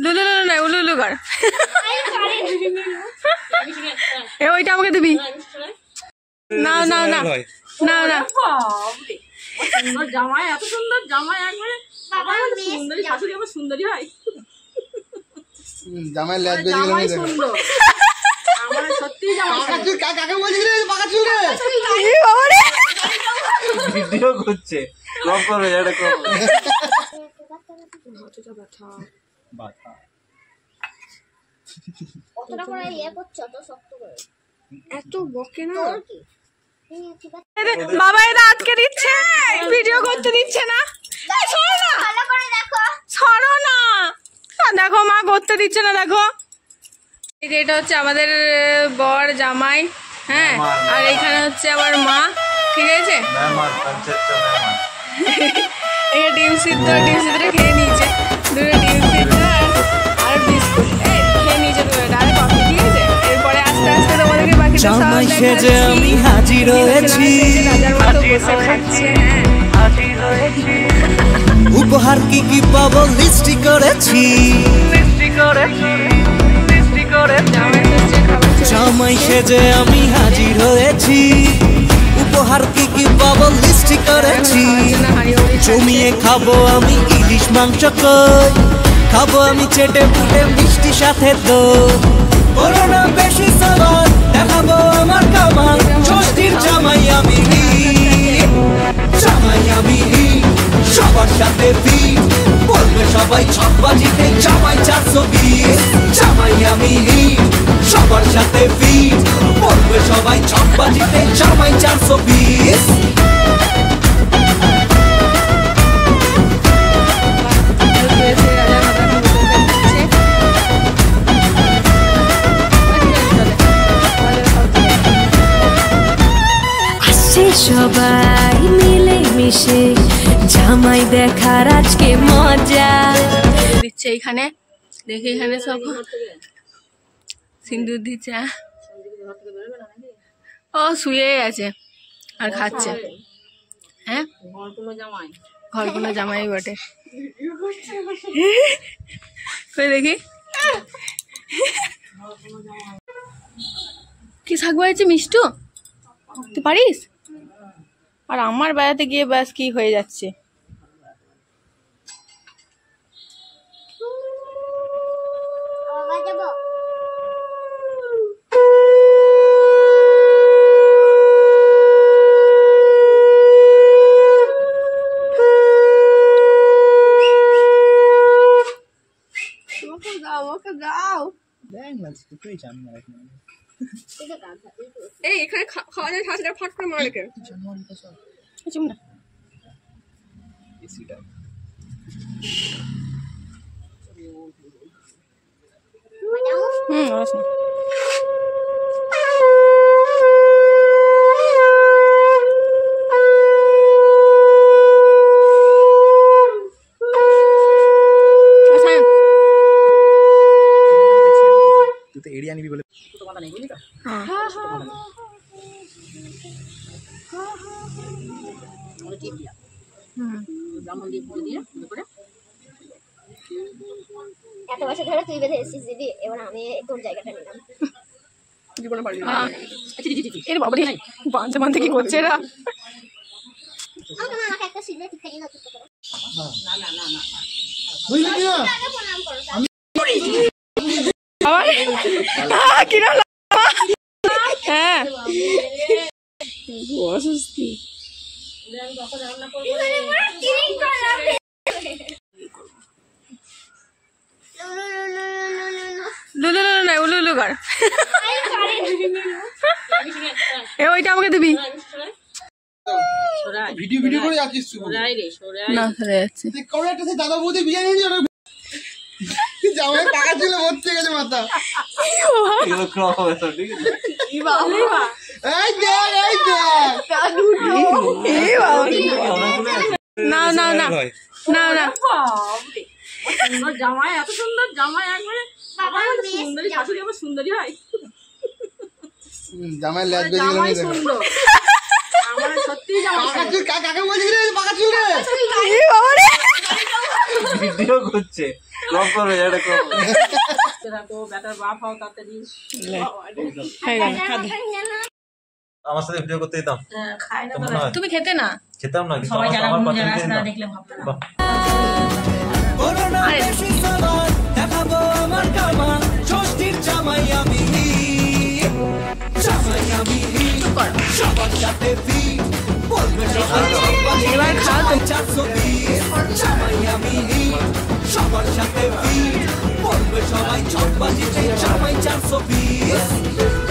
লুলু লুলু না উলু উলু কর এ ওইটা আমাকে দিবি না না না না না সুন্দর জামাই এত সুন্দর জামাই একবারে সুন্দরী শাশুড়ি আবার সুন্দরী হয় জামাই ল্যাজ বেরিয়ে জামাই সুন্দর আমার সত্যি জামাই কাকে বলছিস রে পাকা চুল রে এই বাবা রে ভিডিও করছে ক্রপ করবে এটা ক্রপ বাতা কতটা করে ইয়ে করছ তো শক্ত করে এত বকে না কি বাবা এটা আটকে দিচ্ছে ভিডিও করতে দিচ্ছে না সরো না ভালো করে দেখো সরো না দেখো মা করতে দিচ্ছে না দেখো এই যে এটা হচ্ছে আমাদের বর জামাই হ্যাঁ আর এখানে হচ্ছে আমার মা ঠিক আছে মেহমান পঞ্চায়েত মেহমান এই ডিম সিদ্ধ খেয়ে নিয়েছে দুটো ডিম সিদ্ধ আর বিস্কুট এই খেয়ে নিয়েছে দুটো আর কফি ঠিক আছে এরপরে আস্তে আস্তে তোমাদেরকে বাকি জামাই সেজে আমি হাজির হয়েছি উপহার কি কি পাবো লিস্টি করেছি জামাই সেজে আমি হাজির হয়েছি উপহার কি কি পাবো লিস্টি করেছি জমিয়ে খাবো আমি ইলিশ মাংস কই খাবো আমি চেটে পুটে মিষ্টি সাথে দই বলো না বেশি সালাদ দেখাবো আমার কামাল ষষ্ঠীর জামাই আমি সবার সাথে ভিড় বলবে সবাই ছকবাজিতে জামাই 420 জামাই আমি সবার সাথে ভিড় বলবে সবাই ছকবাজিতে জামাই 420 সবাই মিলে মিশে জামাই দেখার আজকে মজা দিচ্ছে এইখানে দেখে এখানে সব সিন্দুর দিচ্ছে ও শুয়ে আছে আর খাচ্ছে হ্যাঁ ঘর কোনো জামাই বটে দেখি কি শাক হয়েছে মিষ্টু তুই পারিস আর আমার বেড়াতে গিয়ে ব্যাস কি হয়ে যাচ্ছে এই এখানে খাওয়া যায় খাওয়া ফাট করে মারা রেখে চুপ না আসুন তুই তো এরিয়া নিবি বলে তো কথা নেই বুঝলি তো হ্যাঁ আমরা ঠিক দিয়া ব্রাহ্মণ দিয়ে পুজো দিয়ে করে এত বছর ধরে তুই বেঁধে এসেছিস দিদি এবার আমি তোর জায়গাটা নিলাম জীবনে পারবি না এর বাবা রে বাঁধতে বাঁধতে কি করছে এরা আমাকে একটা সিলভার টিকা দিন তো করো না না না না বুঝলি কি না প্রণাম করো বাবা কি না হ্যাঁ অসুস্থি লুলু লুলু না উলু উলু কর এ ওইটা আমাকে দিবি ভিডিও ভিডিও করে যাচ্ছিস তুই না সরে যাচ্ছে কোন একটা দাদা বৌদি বিয়ে নিয়ে জামাই টাকা ছিল ভর্তি গেছে মাথা এগুলো ক্রপ হবে সব ঠিক আছে এই দেখ এই বাবা না না না না না সুন্দর জামাই এত সুন্দর জামাই একবারে সুন্দরী শাশুড়ি আবার সুন্দরী হয় জামাই ল্যাজ বেরিয়ে জামাই সুন্দর আমার সত্যি জামাই কাকে বলছিস রে পাকা চুল রে এই বাবা রে ভিডিও করছে ক্রপ করবে এটা ক্রপ দেখো বেটার বাপ হও তাড়াতাড়ি হয়ে গেল খাবে। আমার সাথে ভিডিও করতে দিতাম খায় না কেমন হয়? তুমি খেতে না খেতাম না কিন্তু সবাই যারা আমার ঘুম পাতে যারা দিয়ে আছে তারা দিতাম। দেখলে ভাববে না। বাহ। করোনা বেশি সাবার দেখাবো আমার কামান ষষ্ঠীর জামাই আমি সবার সাথে ফিট বলবে সবাই এবার খাও তো। 420 জামাই আমি সবার সাথে ফিট বলবে সবাই ছক বাজিতে জামাই 420